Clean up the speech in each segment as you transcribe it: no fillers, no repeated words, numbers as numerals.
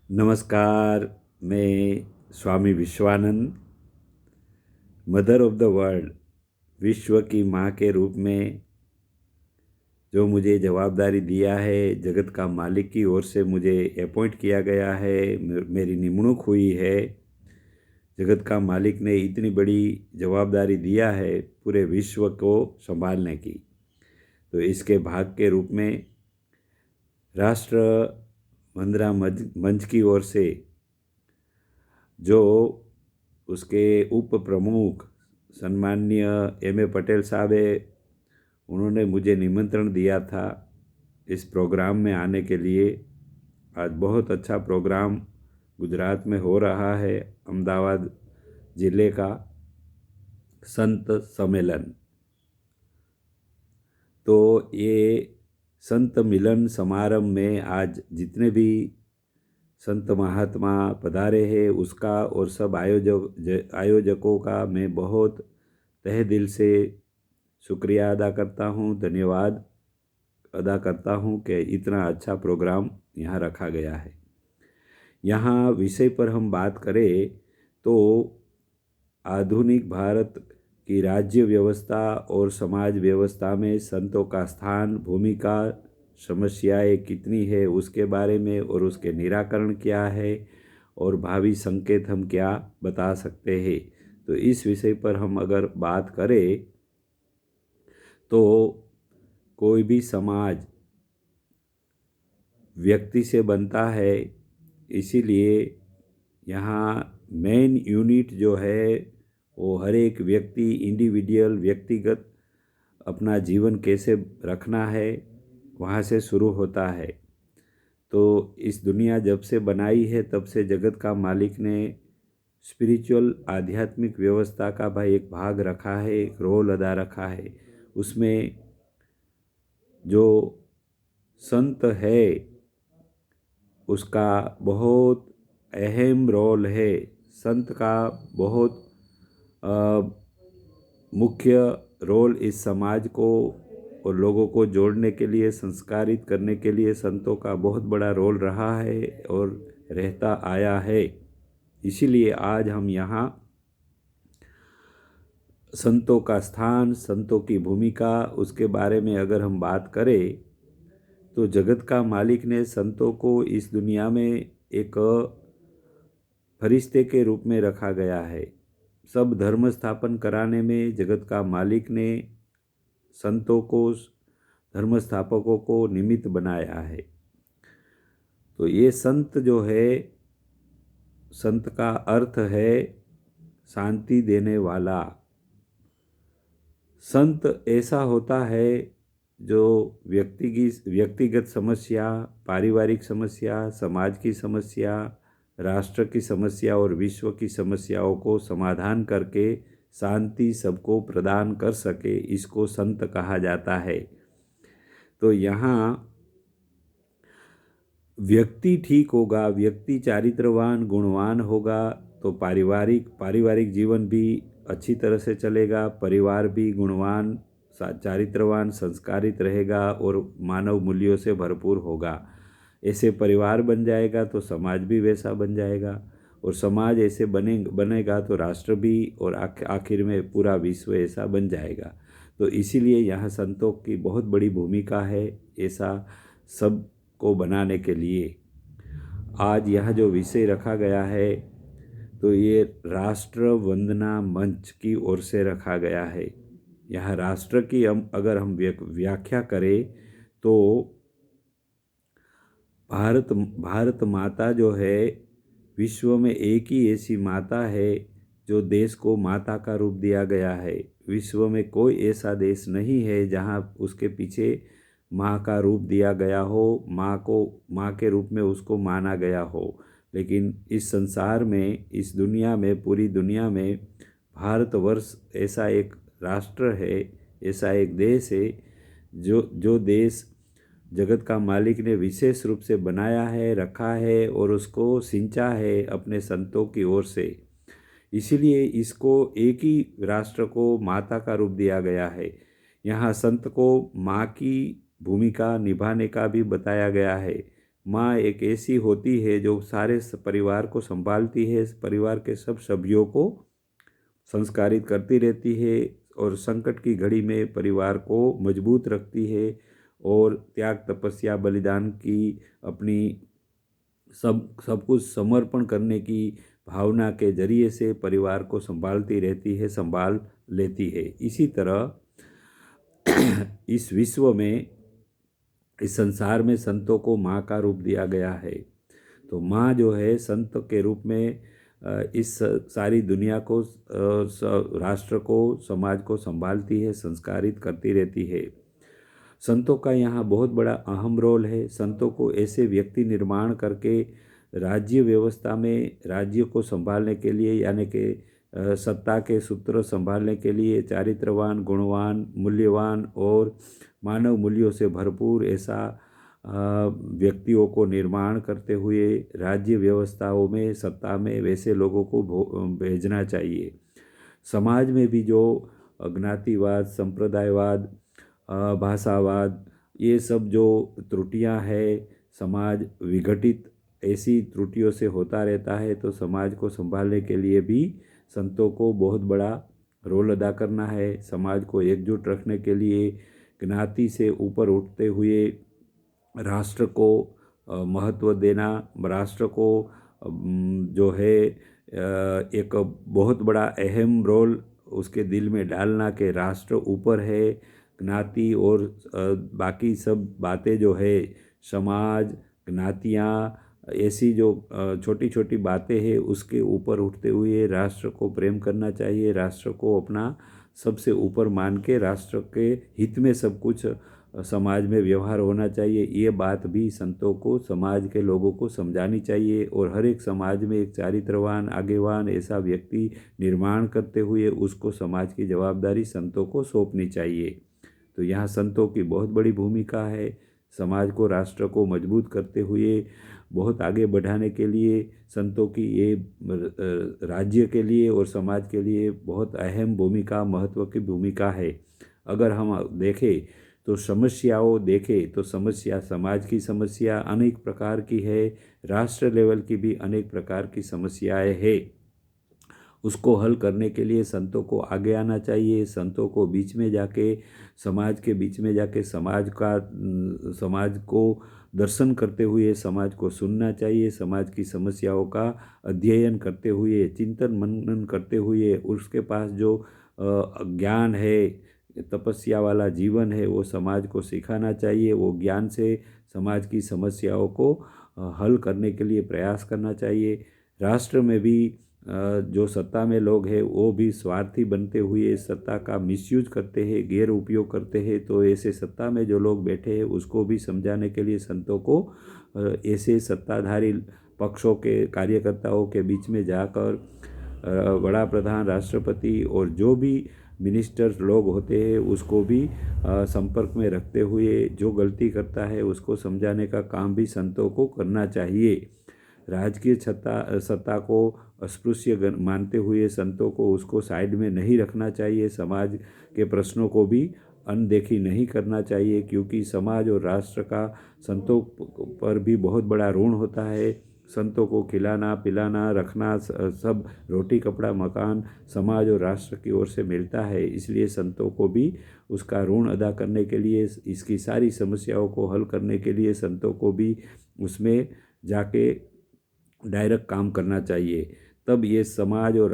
नमस्कार। मैं Swami Vishwanand, mother of the world, विश्व की माँ के रूप में जो मुझे जवाबदारी दिया है, जगत का मालिक की ओर से मुझे अपॉइंट किया गया है, मेरी निमणूक हुई है। जगत का मालिक ने इतनी बड़ी जवाबदारी दिया है पूरे विश्व को संभालने की। तो इसके भाग के रूप में राष्ट्र वंदना मंच की ओर से जो उसके उप प्रमुख सम्माननीय एम ए पटेल साहब है, उन्होंने मुझे निमंत्रण दिया था इस प्रोग्राम में आने के लिए। आज बहुत अच्छा प्रोग्राम गुजरात में हो रहा है, अहमदाबाद ज़िले का संत सम्मेलन। तो ये संत मिलन समारंभ में आज जितने भी संत महात्मा पधारे हैं उसका और सब आयोजकों का मैं बहुत तहे दिल से शुक्रिया अदा करता हूँ, धन्यवाद अदा करता हूँ कि इतना अच्छा प्रोग्राम यहाँ रखा गया है। यहाँ विषय पर हम बात करें तो आधुनिक भारत की राज्य व्यवस्था और समाज व्यवस्था में संतों का स्थान, भूमिका, समस्याएं कितनी है उसके बारे में और उसके निराकरण क्या है और भावी संकेत हम क्या बता सकते हैं। तो इस विषय पर हम अगर बात करें तो कोई भी समाज व्यक्ति से बनता है, इसीलिए यहाँ मेन यूनिट जो है वो हर एक व्यक्ति इंडिविजुअल व्यक्तिगत अपना जीवन कैसे रखना है वहाँ से शुरू होता है। तो इस दुनिया जब से बनाई है तब से जगत का मालिक ने स्पिरिचुअल आध्यात्मिक व्यवस्था का भाई एक भाग रखा है, एक रोल अदा रखा है। उसमें जो संत है उसका बहुत अहम रोल है। संत का बहुत मुख्य रोल इस समाज को और लोगों को जोड़ने के लिए, संस्कारित करने के लिए संतों का बहुत बड़ा रोल रहा है और रहता आया है। इसीलिए आज हम यहाँ संतों का स्थान, संतों की भूमिका, उसके बारे में अगर हम बात करें तो जगत का मालिक ने संतों को इस दुनिया में एक फरिश्ते के रूप में रखा गया है। सब धर्म स्थापन कराने में जगत का मालिक ने संतों को, धर्म स्थापकों को निमित्त बनाया है। तो ये संत जो है, संत का अर्थ है शांति देने वाला। संत ऐसा होता है जो व्यक्तिगत समस्या, पारिवारिक समस्या, समाज की समस्या, राष्ट्र की समस्या और विश्व की समस्याओं को समाधान करके शांति सबको प्रदान कर सके, इसको संत कहा जाता है। तो यहाँ व्यक्ति ठीक होगा, व्यक्ति चारित्रवान गुणवान होगा तो पारिवारिक जीवन भी अच्छी तरह से चलेगा, परिवार भी गुणवान, चारित्रवान, संस्कारित रहेगा और मानव मूल्यों से भरपूर होगा। ऐसे परिवार बन जाएगा तो समाज भी वैसा बन जाएगा और समाज ऐसे बनेगा तो राष्ट्र भी और आखिर में पूरा विश्व ऐसा बन जाएगा। तो इसीलिए यहाँ संतों की बहुत बड़ी भूमिका है ऐसा सब को बनाने के लिए। आज यह जो विषय रखा गया है तो ये राष्ट्र वंदना मंच की ओर से रखा गया है। यह राष्ट्र की अगर हम व्याख्या करें तो भारत माता जो है विश्व में एक ही ऐसी माता है जो देश को माता का रूप दिया गया है। विश्व में कोई ऐसा देश नहीं है जहाँ उसके पीछे माँ का रूप दिया गया हो, माँ के रूप में उसको माना गया हो। लेकिन इस संसार में, इस दुनिया में, पूरी दुनिया में भारतवर्ष ऐसा एक राष्ट्र है, ऐसा एक देश है जो देश जगत का मालिक ने विशेष रूप से बनाया है, रखा है और उसको सिंचा है अपने संतों की ओर से। इसीलिए इसको एक ही राष्ट्र को माता का रूप दिया गया है। यहाँ संत को माँ की भूमिका निभाने का भी बताया गया है। माँ एक ऐसी होती है जो सारे परिवार को संभालती है, परिवार के सब सभ्यों को संस्कारित करती रहती है और संकट की घड़ी में परिवार को मजबूत रखती है और त्याग तपस्या बलिदान की अपनी सब कुछ समर्पण करने की भावना के जरिए से परिवार को संभालती रहती है, संभाल लेती है। इसी तरह इस विश्व में, इस संसार में संतों को माँ का रूप दिया गया है। तो माँ जो है संत के रूप में इस सारी दुनिया को, राष्ट्र को, समाज को संभालती है, संस्कारित करती रहती है। संतों का यहाँ बहुत बड़ा अहम रोल है। संतों को ऐसे व्यक्ति निर्माण करके राज्य व्यवस्था में राज्य को संभालने के लिए, यानी कि सत्ता के सूत्र संभालने के लिए चारित्रवान, गुणवान, मूल्यवान और मानव मूल्यों से भरपूर ऐसा व्यक्तियों को निर्माण करते हुए राज्य व्यवस्थाओं में, सत्ता में वैसे लोगों को भेजना चाहिए। समाज में भी जो ज्ञातिवाद, संप्रदायवाद, भाषावाद, ये सब जो त्रुटियां हैं, समाज विघटित ऐसी त्रुटियों से होता रहता है, तो समाज को संभालने के लिए भी संतों को बहुत बड़ा रोल अदा करना है। समाज को एकजुट रखने के लिए ज्ञाति से ऊपर उठते हुए राष्ट्र को महत्व देना, राष्ट्र को जो है एक बहुत बड़ा अहम रोल उसके दिल में डालना कि राष्ट्र ऊपर है, ज्ञाति और बाकी सब बातें जो है, समाज, ज्ञातियाँ, ऐसी जो छोटी छोटी बातें हैं उसके ऊपर उठते हुए राष्ट्र को प्रेम करना चाहिए, राष्ट्र को अपना सबसे ऊपर मान के राष्ट्र के हित में सब कुछ समाज में व्यवहार होना चाहिए। ये बात भी संतों को, समाज के लोगों को समझानी चाहिए और हर एक समाज में एक चारित्रवान, आगेवान ऐसा व्यक्ति निर्माण करते हुए उसको समाज की जवाबदारी संतों को सौंपनी चाहिए। तो यहाँ संतों की बहुत बड़ी भूमिका है। समाज को, राष्ट्र को मजबूत करते हुए बहुत आगे बढ़ाने के लिए संतों की ये राज्य के लिए और समाज के लिए बहुत अहम भूमिका, महत्व की भूमिका है। अगर हम देखें तो समस्या, समाज की समस्या अनेक प्रकार की है, राष्ट्र लेवल की भी अनेक प्रकार की समस्याएं हैं। उसको हल करने के लिए संतों को आगे आना चाहिए। संतों को बीच में जाके, समाज के बीच में जाके समाज को दर्शन करते हुए समाज को सुनना चाहिए। समाज की समस्याओं का अध्ययन करते हुए, चिंतन मनन करते हुए, उसके पास जो ज्ञान है, तपस्या वाला जीवन है, वो समाज को सिखाना चाहिए। वो ज्ञान से समाज की समस्याओं को हल करने के लिए प्रयास करना चाहिए। राष्ट्र में भी जो सत्ता में लोग हैं वो भी स्वार्थी बनते हुए सत्ता का मिसयूज करते हैं, गैर उपयोग करते हैं। तो ऐसे सत्ता में जो लोग बैठे हैं उसको भी समझाने के लिए संतों को ऐसे सत्ताधारी पक्षों के कार्यकर्ताओं के बीच में जाकर बड़ा प्रधान, राष्ट्रपति और जो भी मिनिस्टर्स लोग होते हैं उसको भी संपर्क में रखते हुए जो गलती करता है उसको समझाने का काम भी संतों को करना चाहिए। राजकीय सत्ता को अस्पृश्य मानते हुए संतों को उसको साइड में नहीं रखना चाहिए। समाज के प्रश्नों को भी अनदेखी नहीं करना चाहिए, क्योंकि समाज और राष्ट्र का संतों पर भी बहुत बड़ा ऋण होता है। संतों को खिलाना, पिलाना, रखना, सब रोटी, कपड़ा, मकान समाज और राष्ट्र की ओर से मिलता है। इसलिए संतों को भी उसका ऋण अदा करने के लिए, इसकी सारी समस्याओं को हल करने के लिए संतों को भी उसमें जाके डायरेक्ट काम करना चाहिए। तब ये समाज और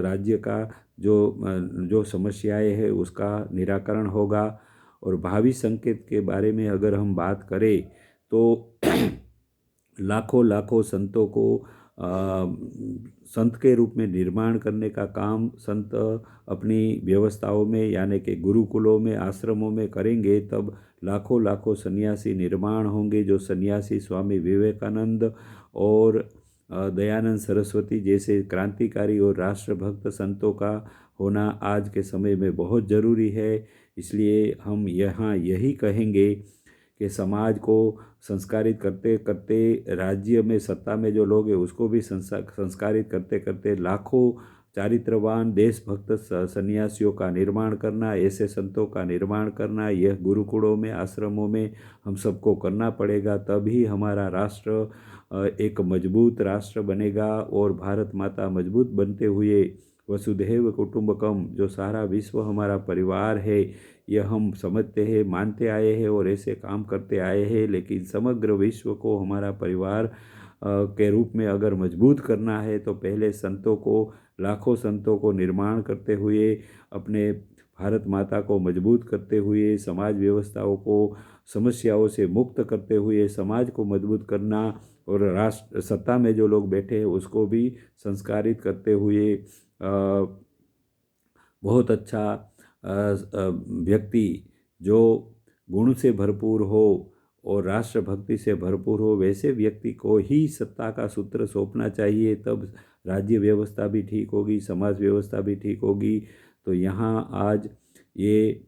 राज्य का जो समस्याएं हैं उसका निराकरण होगा। और भावी संकेत के बारे में अगर हम बात करें तो लाखों संतों को संत के रूप में निर्माण करने का काम संत अपनी व्यवस्थाओं में, यानी कि गुरुकुलों में, आश्रमों में करेंगे, तब लाखों सन्यासी निर्माण होंगे। जो सन्यासी स्वामी विवेकानंद और दयानंद सरस्वती जैसे क्रांतिकारी और राष्ट्रभक्त संतों का होना आज के समय में बहुत ज़रूरी है। इसलिए हम यहाँ यही कहेंगे कि समाज को संस्कारित करते करते, राज्य में सत्ता में जो लोग हैं उसको भी संस्कारित करते करते लाखों चारित्रवान देशभक्त सन्यासियों का निर्माण करना, ऐसे संतों का निर्माण करना, यह गुरुकुलों में आश्रमों में हम सबको करना पड़ेगा। तभी हमारा राष्ट्र एक मजबूत राष्ट्र बनेगा और भारत माता मजबूत बनते हुए वसुधैव कुटुंबकम, जो सारा विश्व हमारा परिवार है, यह हम समझते हैं, मानते आए हैं और ऐसे काम करते आए हैं। लेकिन समग्र विश्व को हमारा परिवार के रूप में अगर मजबूत करना है तो पहले संतों को, लाखों संतों को निर्माण करते हुए, अपने भारत माता को मजबूत करते हुए, समाज व्यवस्थाओं को समस्याओं से मुक्त करते हुए समाज को मजबूत करना, और राष्ट्र सत्ता में जो लोग बैठे हैं उसको भी संस्कारित करते हुए बहुत अच्छा व्यक्ति जो गुण से भरपूर हो और राष्ट्रभक्ति से भरपूर हो, वैसे व्यक्ति को ही सत्ता का सूत्र सौंपना चाहिए। तब राज्य व्यवस्था भी ठीक होगी, समाज व्यवस्था भी ठीक होगी। तो यहाँ आज ये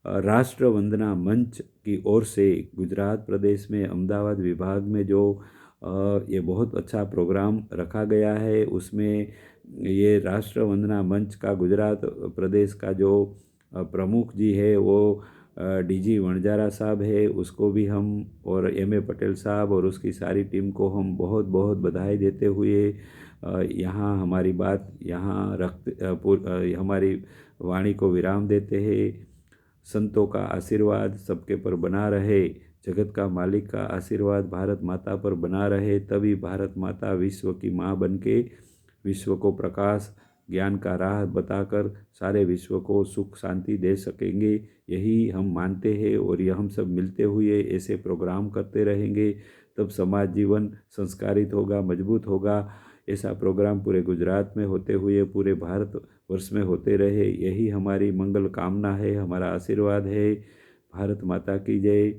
राष्ट्र वंदना मंच की ओर से गुजरात प्रदेश में अहमदाबाद विभाग में जो ये बहुत अच्छा प्रोग्राम रखा गया है, उसमें ये राष्ट्र वंदना मंच का गुजरात प्रदेश का जो प्रमुख जी है वो डीजी वणजारा साहब है, उसको भी हम और एमए पटेल साहब और उसकी सारी टीम को हम बहुत बहुत बधाई देते हुए यहाँ हमारी बात यहाँ हमारी वाणी को विराम देते हैं। संतों का आशीर्वाद सबके पर बना रहे, जगत का मालिक का आशीर्वाद भारत माता पर बना रहे, तभी भारत माता विश्व की माँ बनके विश्व को प्रकाश ज्ञान का राह बताकर सारे विश्व को सुख शांति दे सकेंगे। यही हम मानते हैं और यह हम सब मिलते हुए ऐसे प्रोग्राम करते रहेंगे, तब समाज जीवन संस्कारित होगा, मजबूत होगा। ऐसा प्रोग्राम पूरे गुजरात में होते हुए पूरे भारत वर्ष में होते रहे, यही हमारी मंगल कामना है, हमारा आशीर्वाद है। भारत माता की जय।